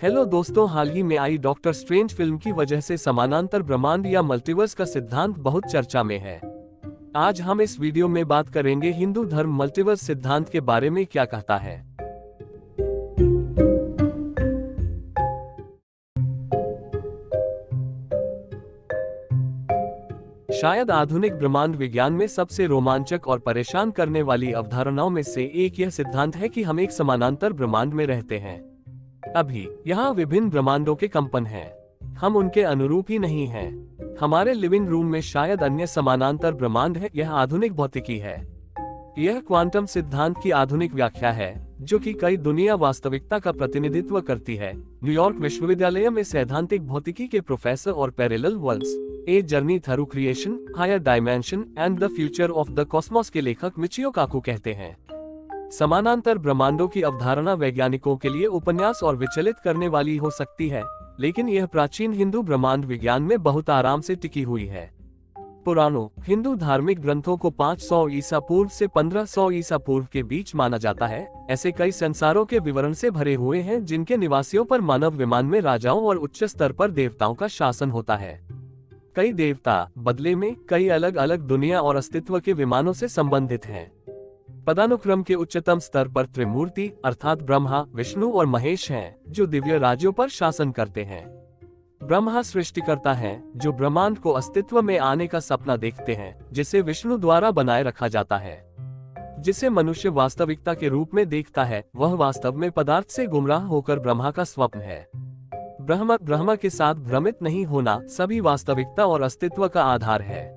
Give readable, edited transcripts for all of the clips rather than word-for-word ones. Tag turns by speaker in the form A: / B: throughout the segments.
A: Hello दोस्तों, हाल ही में आई doctor strange film की वजह से समानांतर ब्रह्मांड या मल्टीवर्स का सिद्धांत बहुत चर्चा में है। आज हम इस वीडियो में बात करेंगे हिंदू धर्म मल्टीवर्स सिद्धांत के बारे में क्या कहता है। शायद आधुनिक ब्रह्मांड विज्ञान में सबसे रोमांचक और परेशान करने वाली अवधारणाओं में से एक यह सिद्धांत है कि हम एक समानांतर ब्रह्मांड में रहते हैं। अभी यहाँ विभिन्न ब्रह्मांडों के कंपन हैं। हम उनके अनुरूप ही नहीं हैं। हमारे लिविंग रूम में शायद अन्य समानांतर ब्रह्मांड है। यह आधुनिक भौतिकी है। यह क्वांटम सिद्धांत की आधुनिक व्याख्या है, जो कि कई दुनिया वास्तविकता का प्रतिनिधित्व करती है। न्यूयॉर्क विश्वविद्यालय में सैद्धांतिक भौतिकी के प्रोफेसर और parallel worlds, a journey through creation, higher dimension and the future of the cosmos के लेखक मिचियो काकू कहते हैं, समानांतर ब्रह्मांडों की अवधारणा वैज्ञानिकों के लिए उपन्यास और विचलित करने वाली हो सकती है, लेकिन यह प्राचीन हिंदू ब्रह्मांड विज्ञान में बहुत आराम से टिकी हुई है। पुराणों हिंदू धार्मिक ग्रंथों को 500 ईसा पूर्व से 1500 ईसा पूर्व के बीच माना जाता है। ऐसे कई संसारों के विवरण से भरे हुए हैं, जिनके निवासियों पर मानव विमान में राजाओं और उच्च स्तर पर देवताओं का शासन होता है। कई देवता बदले में कई अलग अलग दुनिया और अस्तित्व के विमानों से संबंधित हैं। पदानुक्रम के उच्चतम स्तर पर त्रिमूर्ति अर्थात ब्रह्मा, विष्णु और महेश हैं, जो दिव्य राज्यों पर शासन करते हैं। ब्रह्मा सृष्टिकर्ता हैं, जो ब्रह्मांड को अस्तित्व में आने का सपना देखते हैं, जिसे विष्णु द्वारा बनाए रखा जाता है। जिसे मनुष्य वास्तविकता के रूप में देखता है, वह वास्तव में पदार्थ से गुमराह होकर ब्रह्मा का स्वप्न है। ब्रह्मा के साथ भ्रमित नहीं होना सभी वास्तविकता और अस्तित्व का आधार है।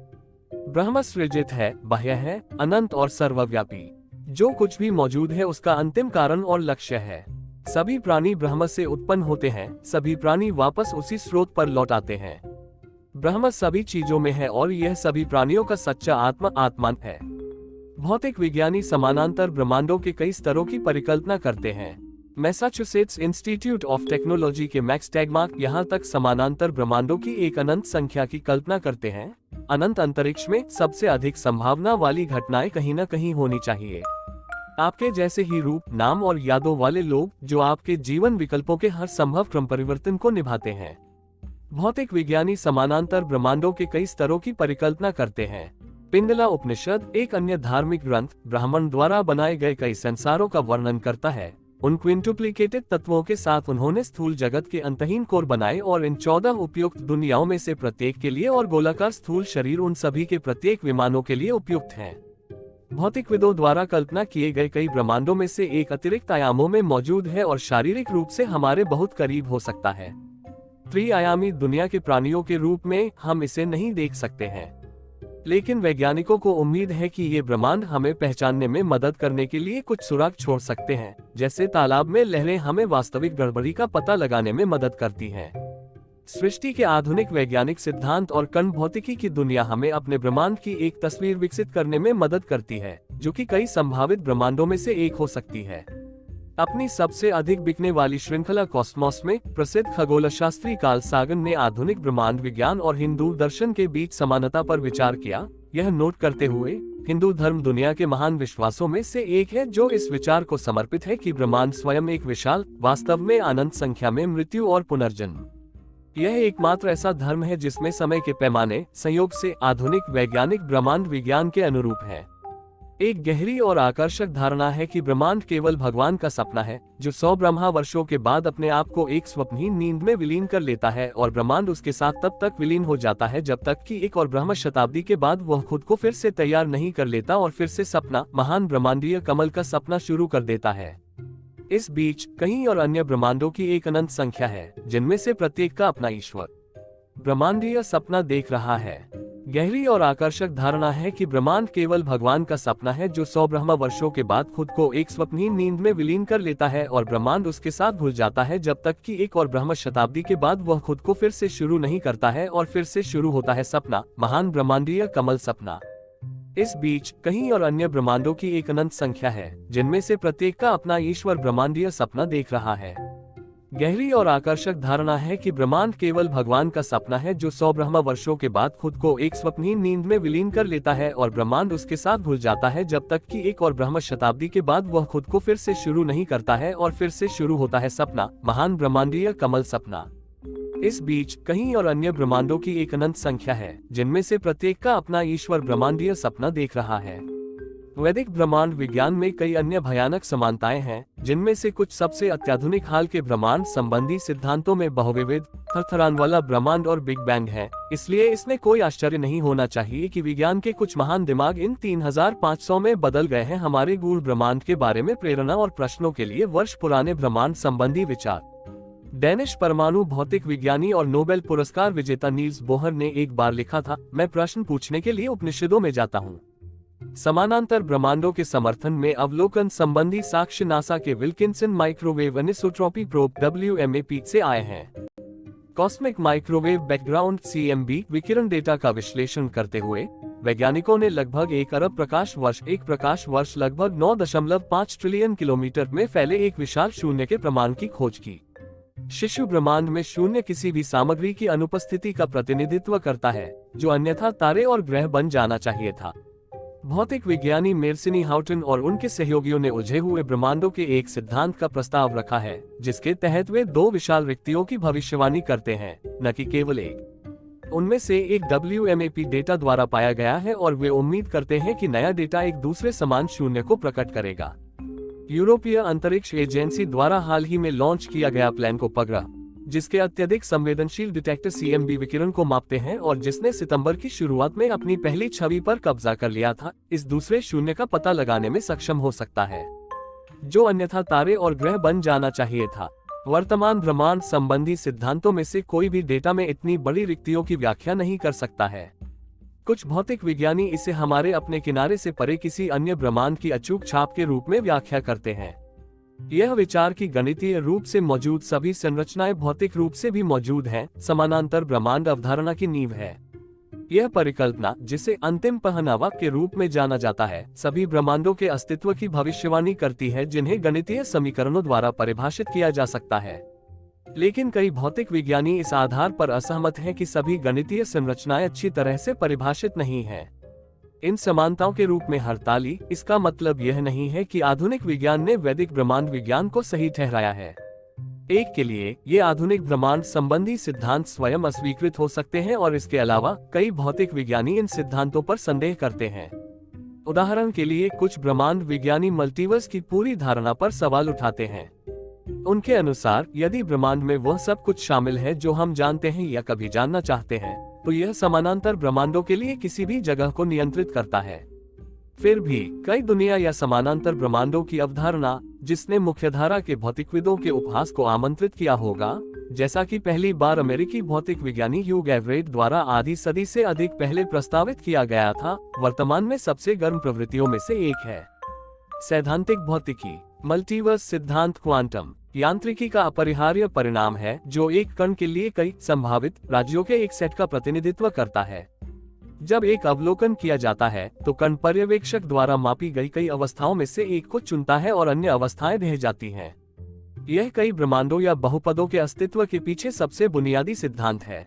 A: ब्रह्म सृजित है, बाह्य है, अनंत और सर्वव्यापी। जो कुछ भी मौजूद है उसका अंतिम कारण और लक्ष्य है। सभी प्राणी ब्रह्म से उत्पन्न होते हैं। सभी प्राणी वापस उसी स्रोत पर लौट आते हैं। ब्रह्म सभी चीजों में है और यह सभी प्राणियों का सच्चा आत्मा है। भौतिक विज्ञानी समानांतर ब्रह्मांडों के कई स्तरों की परिकल्पना करते हैं। मैसाचुसेट्स इंस्टीट्यूट ऑफ टेक्नोलॉजी के मैक्स टैगमार्क यहाँ तक समानांतर ब्रह्मांडों की एक अनंत संख्या की कल्पना करते हैं। अनंत अंतरिक्ष में सबसे अधिक संभावना वाली घटनाएं कहीं न कहीं होनी चाहिए। आपके जैसे ही रूप, नाम और यादों वाले लोग, जो आपके जीवन विकल्पों के हर संभव क्रम परिवर्तन को निभाते हैं। भौतिक विज्ञानी समानांतर ब्रह्मांडों के कई स्तरों की परिकल्पना करते हैं। पिंगला उपनिषद, एक अन्य धार्मिक ग्रंथ, ब्राह्मण द्वारा बनाए गए कई संसारों का वर्णन करता है। उन क्विंटुप्लिकेटेड तत्वों के साथ उन्होंने स्थूल जगत के अंतहीन कोर बनाए और इन 14 उपयुक्त दुनियाओं में से प्रत्येक के लिए और गोलाकार स्थूल शरीर उन सभी के प्रत्येक विमानों के लिए उपयुक्त हैं। भौतिकविदों द्वारा कल्पना किए गए कई ब्रह्मांडों में से एक अतिरिक्त आयामों में मौजूद है और शारीरिक रूप से हमारे बहुत करीब हो सकता है। त्रिआयामी दुनिया के प्राणियों के रूप में हम इसे नहीं देख सकते हैं, लेकिन वैज्ञानिकों को उम्मीद है कि ये ब्रह्मांड हमें पहचानने में मदद करने के लिए कुछ सुराग छोड़ सकते हैं। जैसे तालाब में लहरें हमें वास्तविक गड़बड़ी का पता लगाने में मदद करती हैं। सृष्टि के आधुनिक वैज्ञानिक सिद्धांत और कण भौतिकी की दुनिया हमें अपने ब्रह्मांड की एक तस्वीर विकसित करने में मदद करती है, जो कि कई संभावित ब्रह्मांडों में से एक हो सकती है। अपनी सबसे अधिक बिकने वाली श्रृंखला कॉस्मोस में प्रसिद्ध खगोलशास्त्री कार्ल सागन ने आधुनिक ब्रह्मांड विज्ञान और हिंदू दर्शन के बीच समानता पर विचार किया। यह नोट करते हुए, हिंदू धर्म दुनिया के महान विश्वासों में से एक है, जो इस विचार को समर्पित है कि ब्रह्मांड स्वयं एक विशाल, वास्तव में अनंत संख्या में मृत्यु और पुनर्जन्म। यह एकमात्र ऐसा धर्म है जिसमें समय के पैमाने संयोग से आधुनिक वैज्ञानिक ब्रह्मांड विज्ञान के अनुरूप है। एक गहरी और आकर्षक धारणा है कि ब्रह्मांड केवल भगवान का सपना है, जो 100 ब्रह्मा वर्षों के बाद अपने आप को एक स्वप्नहीन नींद में विलीन कर लेता है और ब्रह्मांड उसके साथ तब तक विलीन हो जाता है जब तक कि एक और ब्रह्म शताब्दी के बाद वह खुद को फिर से तैयार नहीं कर लेता और फिर से सपना, महान ब्रह्मांडीय कमल का सपना शुरू कर देता है। इस बीच कहीं और अन्य ब्रह्मांडों की एक अनंत संख्या है, जिनमें से प्रत्येक का अपना ईश्वर ब्रह्मांडीय सपना देख रहा है। गहरी और आकर्षक धारणा है कि ब्रह्मांड केवल भगवान का सपना है, जो 100 ब्रह्मा वर्षों के बाद खुद को एक स्वप्नहीन नींद में विलीन कर लेता है और ब्रह्मांड उसके साथ भूल जाता है जब तक कि एक और ब्रह्म शताब्दी के बाद वह खुद को फिर से शुरू नहीं करता है और फिर से शुरू होता है सपना, महान ब्रह्मांडीय कमल सपना। इस बीच कहीं और अन्य ब्रह्मांडों की एक अनंत संख्या है, जिनमें से प्रत्येक का अपना ईश्वर ब्रह्मांडीय सपना देख रहा है। गहरी और आकर्षक धारणा है कि ब्रह्मांड केवल भगवान का सपना है जो 100 ब्रह्म वर्षों के बाद खुद को एक स्वप्नहीन नींद में विलीन कर लेता है और ब्रह्मांड उसके साथ भूल जाता है, जब तक कि एक और ब्रह्म शताब्दी के बाद वह खुद को फिर से शुरू नहीं करता है और फिर से शुरू होता है सपना, महान ब्रह्मांडीय कमल सपना। इस बीच कहीं और अन्य ब्रह्मांडों की एक अनंत संख्या है, जिनमें से प्रत्येक का अपना ईश्वर ब्रह्मांडीय सपना देख रहा है। वैदिक ब्रह्मांड विज्ञान में कई अन्य भयानक समानताएं हैं, जिनमें से कुछ सबसे अत्याधुनिक हाल के ब्रह्मांड संबंधी सिद्धांतों में बहुविविध, थरथराने वाला ब्रह्मांड और बिग बैंग है। इसलिए इसमें कोई आश्चर्य नहीं होना चाहिए कि विज्ञान के कुछ महान दिमाग इन 3500 में बदल गए हैं हमारे गूढ़ ब्रह्मांड के बारे में प्रेरणा और प्रश्नों के लिए वर्ष पुराने ब्रह्मांड संबंधी विचार। डेनिश परमाणु भौतिक विज्ञानी और नोबेल पुरस्कार विजेता नील्स बोहर ने एक बार लिखा था, मैं प्रश्न पूछने के लिए उपनिषदों में जाता हूँ। समानांतर ब्रह्मांडों के समर्थन में अवलोकन संबंधी साक्ष्य नासा के Wilkinson microwave anisotropy probe WMAP से आए हैं। कॉस्मिक माइक्रोवेव बैकग्राउंड CMB विकिरण डेटा का विश्लेषण करते हुए वैज्ञानिकों ने लगभग 1 अरब प्रकाश वर्ष लगभग 9.5 ट्रिलियन किलोमीटर में फैले एक विशाल शून्य के प्रमाण की खोज की। शिशु ब्रह्मांड में शून्य किसी भी सामग्री की अनुपस्थिति का प्रतिनिधित्व करता है, जो अन्यथा तारे और ग्रह बन जाना चाहिए था। भौतिक विज्ञानी मेर्सिनी हाउटन और उनके सहयोगियों ने उलझे हुए ब्रह्मांडों के एक सिद्धांत का प्रस्ताव रखा है, जिसके तहत वे 2 विशाल रिक्तियों की भविष्यवाणी करते हैं, न कि केवल एक। उनमें से एक WMAP डेटा द्वारा पाया गया है और वे उम्मीद करते हैं कि नया डेटा एक दूसरे समान शून्य को प्रकट करेगा। यूरोपीय अंतरिक्ष एजेंसी द्वारा हाल ही में लॉन्च किया गया प्लान को उपग्रह, जिसके अत्यधिक संवेदनशील डिटेक्टर CMB विकिरण को मापते हैं और जिसने सितंबर की शुरुआत में अपनी पहली छवि पर कब्जा कर लिया था, इस दूसरे शून्य का पता लगाने में सक्षम हो सकता है, जो अन्यथा तारे और ग्रह बन जाना चाहिए था। वर्तमान ब्रह्मांड संबंधी सिद्धांतों में से कोई भी डेटा में इतनी बड़ी रिक्तियों की व्याख्या नहीं कर सकता है। कुछ भौतिक विज्ञानी इसे हमारे अपने किनारे से परे किसी अन्य ब्रह्मांड की अचूक छाप के रूप में व्याख्या करते हैं। यह विचार की गणितीय रूप से मौजूद सभी संरचनाएं भौतिक रूप से भी मौजूद हैं, समानांतर ब्रह्मांड अवधारणा की नींव है। यह परिकल्पना, जिसे अंतिम पहनावा के रूप में जाना जाता है, सभी ब्रह्मांडों के अस्तित्व की भविष्यवाणी करती है जिन्हें गणितीय समीकरणों द्वारा परिभाषित किया जा सकता है। लेकिन कई भौतिक विज्ञानी इस आधार पर असहमत हैं कि सभी गणितीय संरचनाएं अच्छी तरह से परिभाषित नहीं हैं। इन समानताओं के रूप में हड़ताली, इसका मतलब यह नहीं है कि आधुनिक विज्ञान ने वैदिक ब्रह्मांड विज्ञान को सही ठहराया है। एक के लिए ये आधुनिक ब्रह्मांड संबंधी सिद्धांत स्वयं अस्वीकृत हो सकते हैं और इसके अलावा कई भौतिक विज्ञानी इन सिद्धांतों पर संदेह करते हैं। उदाहरण के लिए कुछ ब्रह्मांड विज्ञानी मल्टीवर्स की पूरी धारणा पर सवाल उठाते हैं। उनके अनुसार यदि ब्रह्मांड में वह सब कुछ शामिल है जो हम जानते हैं या कभी जानना चाहते हैं, तो यह समानांतर ब्रह्मांडों के लिए किसी भी जगह को नियंत्रित करता है। फिर भी कई दुनिया या समानांतर ब्रह्मांडों की अवधारणा, जिसने मुख्यधारा के भौतिकविदों के उपहास को आमंत्रित किया होगा, जैसा कि पहली बार अमेरिकी भौतिक विज्ञानी ह्यू गैवरेट द्वारा आधी सदी से अधिक पहले प्रस्तावित किया गया था, वर्तमान में सबसे गर्म प्रवृत्तियों में से एक है। सैद्धांतिक भौतिकी, मल्टीवर्स सिद्धांत क्वांटम यांत्रिकी का अपरिहार्य परिणाम है, जो एक कण के लिए कई संभावित राज्यों के एक सेट का प्रतिनिधित्व करता है। जब एक अवलोकन किया जाता है, तो कण पर्यवेक्षक द्वारा मापी गई कई अवस्थाओं में से एक को चुनता है और अन्य अवस्थाएं रह जाती हैं। यह कई ब्रह्मांडों या बहुपदों के अस्तित्व के पीछे सबसे बुनियादी सिद्धांत है।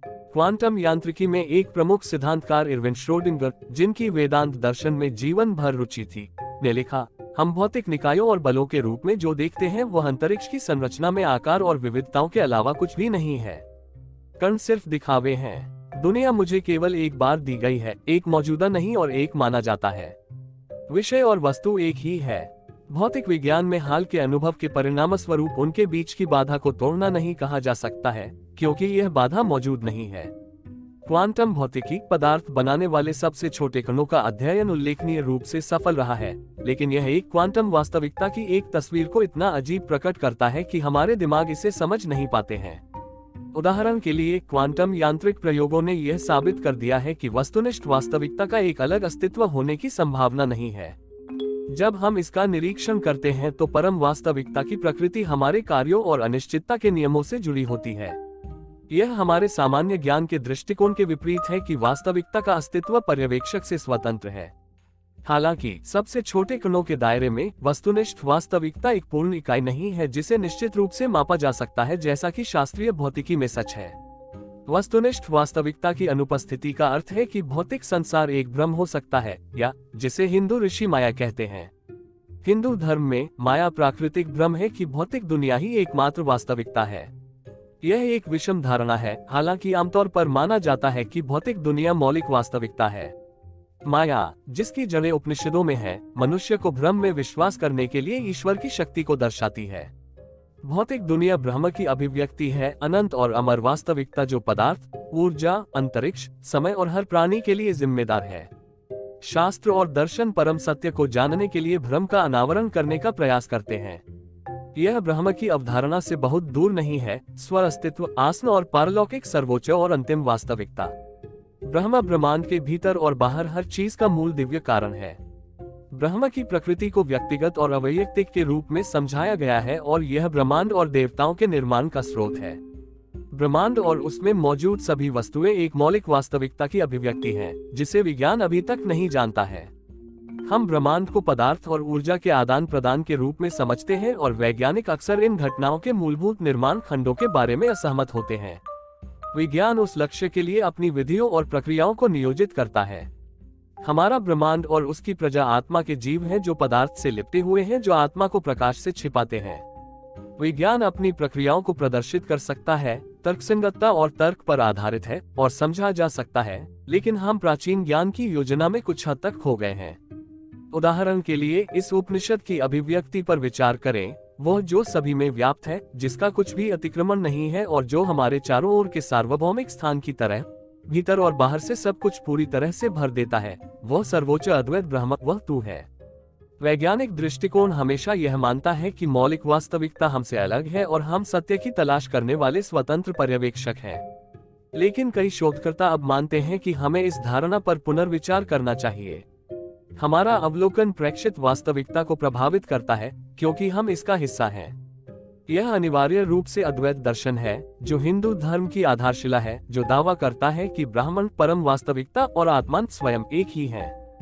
A: क्वांटम यांत्रिकी में एक प्रमुख सिद्धांतकार इरविन श्रोडिंगर, जिनकी वेदांत दर्शन में जीवन भर रुचि थी, ने लिखा, हम भौतिक निकायों और बलों के रूप में जो देखते हैं वह अंतरिक्ष की संरचना में आकार और विविधताओं के अलावा कुछ भी नहीं है। कण सिर्फ दिखावे हैं। दुनिया मुझे केवल एक बार दी गई है, एक मौजूदा नहीं और एक माना जाता है। विषय और वस्तु एक ही है। भौतिक विज्ञान में हाल के अनुभव के परिणाम स्वरूप उनके बीच की बाधा को तोड़ना नहीं कहा जा सकता है, क्योंकि यह बाधा मौजूद नहीं है। क्वांटम भौतिकी पदार्थ बनाने वाले सबसे छोटे कणों का अध्ययन उल्लेखनीय रूप से सफल रहा है, लेकिन यह एक क्वांटम वास्तविकता की एक तस्वीर को इतना अजीब प्रकट करता है कि हमारे दिमाग इसे समझ नहीं पाते हैं। उदाहरण के लिए, क्वांटम यांत्रिक प्रयोगों ने यह साबित कर दिया है कि वस्तुनिष्ठ वास्तविकता का एक अलग अस्तित्व होने की संभावना नहीं है। जब हम इसका निरीक्षण करते हैं तो परम वास्तविकता की प्रकृति हमारे कार्यों और अनिश्चितता के नियमों से जुड़ी होती है। यह हमारे सामान्य ज्ञान के दृष्टिकोण के विपरीत है कि वास्तविकता का अस्तित्व पर्यवेक्षक से स्वतंत्र है। हालांकि सबसे छोटे कणों के दायरे में वस्तुनिष्ठ वास्तविकता एक पूर्ण इकाई नहीं है जिसे निश्चित रूप से मापा जा सकता है, जैसा कि शास्त्रीय भौतिकी में सच है। वस्तुनिष्ठ वास्तविकता की अनुपस्थिति का अर्थ है कि भौतिक संसार एक भ्रम हो सकता है, या जिसे हिंदू ऋषि माया कहते हैं। हिंदू धर्म में माया प्राकृतिक भ्रम है कि भौतिक दुनिया ही एकमात्र वास्तविकता है। यह एक विषम धारणा है, हालांकि आमतौर पर माना जाता है कि भौतिक दुनिया मौलिक वास्तविकता है। माया, जिसकी जड़ें उपनिषदों में है, मनुष्य को भ्रम में विश्वास करने के लिए ईश्वर की शक्ति को दर्शाती है। भौतिक दुनिया ब्रह्म की अभिव्यक्ति है, अनंत और अमर वास्तविकता जो पदार्थ, ऊर्जा, अंतरिक्ष, समय और हर प्राणी के लिए जिम्मेदार है। शास्त्र और दर्शन परम सत्य को जानने के लिए भ्रम का अनावरण करने का प्रयास करते हैं। यह ब्रह्म की अवधारणा से बहुत दूर नहीं है, स्वर अस्तित्व, आत्मा और पारलौकिक सर्वोच्च और अंतिम वास्तविकता। ब्रह्म ब्रह्मांड के भीतर और बाहर हर चीज का मूल दिव्य कारण है। ब्रह्म की प्रकृति को व्यक्तिगत और अवैयक्तिक के रूप में समझाया गया है और यह ब्रह्मांड और देवताओं के निर्माण का स्रोत है। ब्रह्मांड और उसमें मौजूद सभी वस्तुएं एक मौलिक वास्तविकता की अभिव्यक्ति हैं, जिसे विज्ञान अभी तक नहीं जानता है। हम ब्रह्मांड को पदार्थ और ऊर्जा के आदान प्रदान के रूप में समझते हैं और वैज्ञानिक अक्सर इन घटनाओं के मूलभूत निर्माण खंडों के बारे में असहमत होते हैं। विज्ञान उस लक्ष्य के लिए अपनी विधियों और प्रक्रियाओं को नियोजित करता है। हमारा ब्रह्मांड और उसकी प्रजा आत्मा के जीव हैं जो पदार्थ से लिपटे हुए हैं, जो आत्मा को प्रकाश से छिपाते हैं। विज्ञान अपनी प्रक्रियाओं को प्रदर्शित कर सकता है, तर्कसंगतता और तर्क पर आधारित है और समझा जा सकता है, लेकिन हम प्राचीन ज्ञान की योजना में कुछ हद तक खो गए हैं। उदाहरण के लिए इस उपनिषद की अभिव्यक्ति पर विचार करें, वह जो सभी में व्याप्त है, जिसका कुछ भी अतिक्रमण नहीं है और जो हमारे चारों ओर के सार्वभौमिक स्थान की तरह भीतर और बाहर से सब कुछ पूरी तरह से भर देता है, वह सर्वोच्च अद्वैत ब्रह्म, वह तू है। वैज्ञानिक दृष्टिकोण हमेशा यह मानता है कि मौलिक वास्तविकता हमसे अलग है और हम सत्य की तलाश करने वाले स्वतंत्र पर्यवेक्षक हैं। लेकिन कई शोधकर्ता अब मानते हैं कि हमें इस धारणा पर पुनर्विचार करना चाहिए। हमारा अवलोकन प्रेक्षित वास्तविकता को प्रभावित करता है क्योंकि हम इसका हिस्सा हैं। यह अनिवार्य रूप से अद्वैत दर्शन है, जो हिंदू धर्म की आधारशिला है, जो दावा करता है कि ब्रह्मांड, परम वास्तविकता और आत्मा स्वयं एक ही है।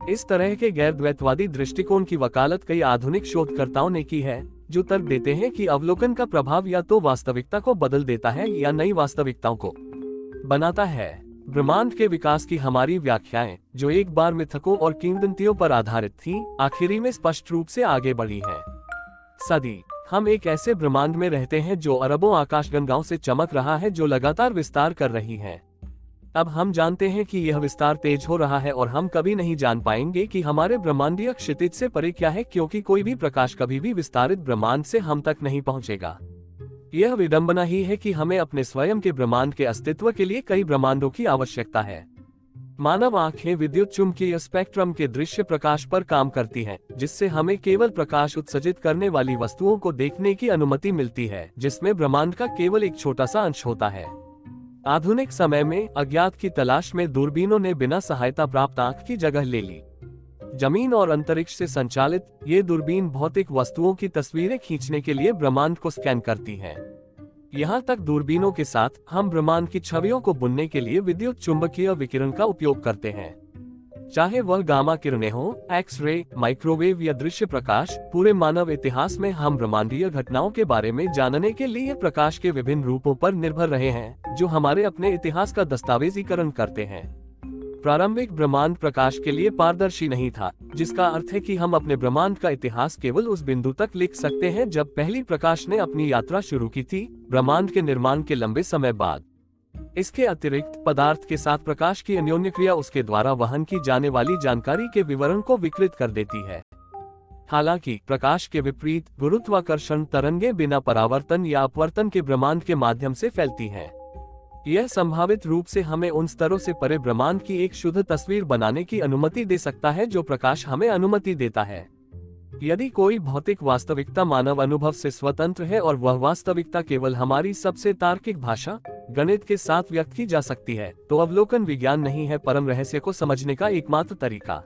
A: इस तरह के गैर द्वैतवादी दृष्टिकोण की वकालत कई आधुनिक शोधकर्ताओं ने की है, जो तर्क देते हैं कि अवलोकन का प्रभाव या तो वास्तविकता को बदल देता है या नई वास्तविकताओं को बनाता है। ब्रह्मांड के विकास की हमारी व्याख्याएं, जो एक बार मिथकों और किंवदंतियों पर आधारित थीं, आखिरी में स्पष्ट रूप से आगे बढ़ी हैं। सदी हम एक ऐसे ब्रह्मांड में रहते हैं जो अरबों आकाशगंगाओं से चमक रहा है, जो लगातार विस्तार कर रही है। अब हम जानते हैं कि यह विस्तार तेज हो रहा है और हम कभी नहीं जान पाएंगे कि हमारे ब्रह्मांडीय क्षितिज से परे क्या है, क्योंकि कोई भी प्रकाश कभी भी विस्तारित ब्रह्मांड से हम तक नहीं पहुंचेगा। यह विडंबना ही है कि हमें अपने स्वयं के ब्रह्मांड के अस्तित्व के लिए कई ब्रह्मांडों की आवश्यकता है। मानव आंखें विद्युत चुम्बकीय स्पेक्ट्रम के दृश्य प्रकाश पर काम करती हैं, जिससे हमें केवल प्रकाश उत्सर्जित करने वाली वस्तुओं को देखने की अनुमति मिलती है, जिसमें ब्रह्मांड का केवल एक छोटा सा अंश होता है। आधुनिक समय में अज्ञात की तलाश में दूरबीनों ने बिना सहायता प्राप्त आंख की जगह ले ली। जमीन और अंतरिक्ष से संचालित ये दूरबीन भौतिक वस्तुओं की तस्वीरें खींचने के लिए ब्रह्मांड को स्कैन करती हैं। यहाँ तक दूरबीनों के साथ हम ब्रह्मांड की छवियों को बुनने के लिए विद्युत चुंबकीय विकिरण का उपयोग करते हैं। चाहे वह गामा किरणें हो, एक्स-रे, माइक्रोवेव या दृश्य प्रकाश, पूरे मानव इतिहास में हम ब्रह्मांडीय घटनाओं के बारे में जानने के लिए प्रकाश के विभिन्न रूपों पर निर्भर रहे हैं, जो हमारे अपने इतिहास का दस्तावेजीकरण करते हैं। प्रारंभिक ब्रह्मांड प्रकाश के लिए पारदर्शी नहीं था, जिसका अर्थ है कि हम अपने ब्रह्मांड का इतिहास केवल उस बिंदु तक लिख सकते हैं जब पहली प्रकाश ने अपनी यात्रा शुरू की थी, ब्रह्मांड के निर्माण के लंबे समय बाद। इसके अतिरिक्त पदार्थ के साथ प्रकाश की अन्योन्य क्रिया उसके द्वारा वहन की जाने वाली जानकारी के विवरण को विकृत कर देती है। हालांकि प्रकाश के विपरीत गुरुत्वाकर्षण तरंगें बिना परावर्तन या अपवर्तन के ब्रह्मांड के माध्यम से फैलती हैं। यह संभावित रूप से हमें उन स्तरों से परे ब्रह्मांड की एक शुद्ध तस्वीर बनाने की अनुमति दे सकता है जो प्रकाश हमें अनुमति देता है। यदि कोई भौतिक वास्तविकता मानव अनुभव से स्वतंत्र है और वह वास्तविकता केवल हमारी सबसे तार्किक भाषा, गणित के साथ व्यक्त की जा सकती है, तो अवलोकन विज्ञान नहीं है, परम रहस्य को समझने का एकमात्र तरीका।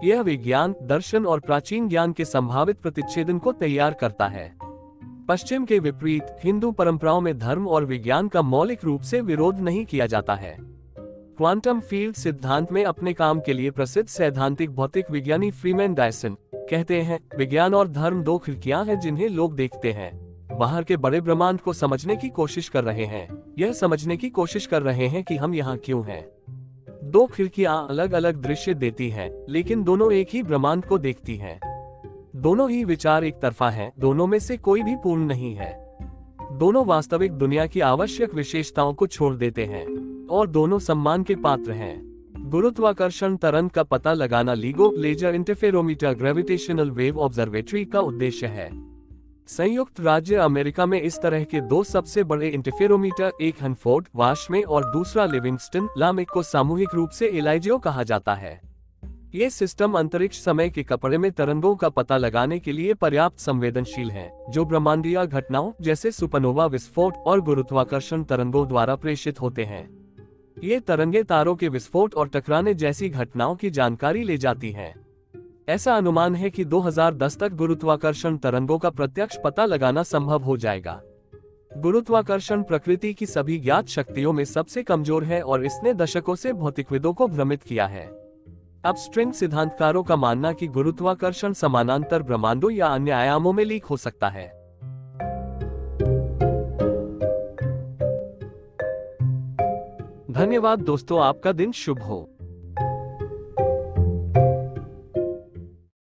A: यह विज्ञान, दर्शन और प्राचीन ज्ञान के संभावित प्रतिच्छेदन को तैयार करता है। पश्चिम के विपरीत हिंदू परंपराओं में धर्म और विज्ञान का मौलिक रूप से विरोध नहीं किया जाता है। क्वांटम फील्ड सिद्धांत में अपने काम के लिए प्रसिद्ध सैद्धांतिक भौतिक विज्ञानी फ्रीमैन डायसन कहते हैं, विज्ञान और धर्म दो खिड़कियां हैं जिन्हें लोग देखते हैं, बाहर के बड़े ब्रह्मांड को समझने की कोशिश कर रहे हैं, यह समझने की कोशिश कर रहे हैं कि हम यहाँ क्यों हैं। दो खिड़कियां अलग अलग दृश्य देती हैं, लेकिन दोनों एक ही ब्रह्मांड को देखती हैं। दोनों ही विचार एक तरफा हैं, दोनों में से कोई भी पूर्ण नहीं है। दोनों वास्तविक दुनिया की आवश्यक विशेषताओं को छोड़ देते हैं और दोनों सम्मान के पात्र हैं। गुरुत्वाकर्षण तरंग का पता लगाना LIGO laser interferometer gravitational wave observatory का उद्देश्य है। संयुक्त राज्य अमेरिका में इस तरह के दो सबसे बड़े इंटरफेरोमीटर, एक हनफोर्ड वाश में और दूसरा लिविंगस्टन लामेक को सामूहिक रूप से एलाइजियो कहा जाता है। ये सिस्टम अंतरिक्ष समय के कपड़े में तरंगों का पता लगाने के लिए पर्याप्त संवेदनशील हैं, जो ब्रह्मांडीय घटनाओं जैसे सुपरनोवा विस्फोट और गुरुत्वाकर्षण तरंगों द्वारा प्रेषित होते हैं। ये तरंगे तारों के विस्फोट और टकराने जैसी घटनाओं की जानकारी ले जाती हैं। ऐसा अनुमान है कि 2010 तक गुरुत्वाकर्षण तरंगों का प्रत्यक्ष पता लगाना संभव हो जाएगा। गुरुत्वाकर्षण प्रकृति की सभी ज्ञात शक्तियों में सबसे कमजोर है और इसने दशकों से भौतिकविदों को भ्रमित किया है। अब स्ट्रिंग सिद्धांतकारों का मानना कि गुरुत्वाकर्षण समानांतर ब्रह्मांडों या अन्य आयामों में लीक हो सकता है। धन्यवाद दोस्तों, आपका दिन शुभ हो।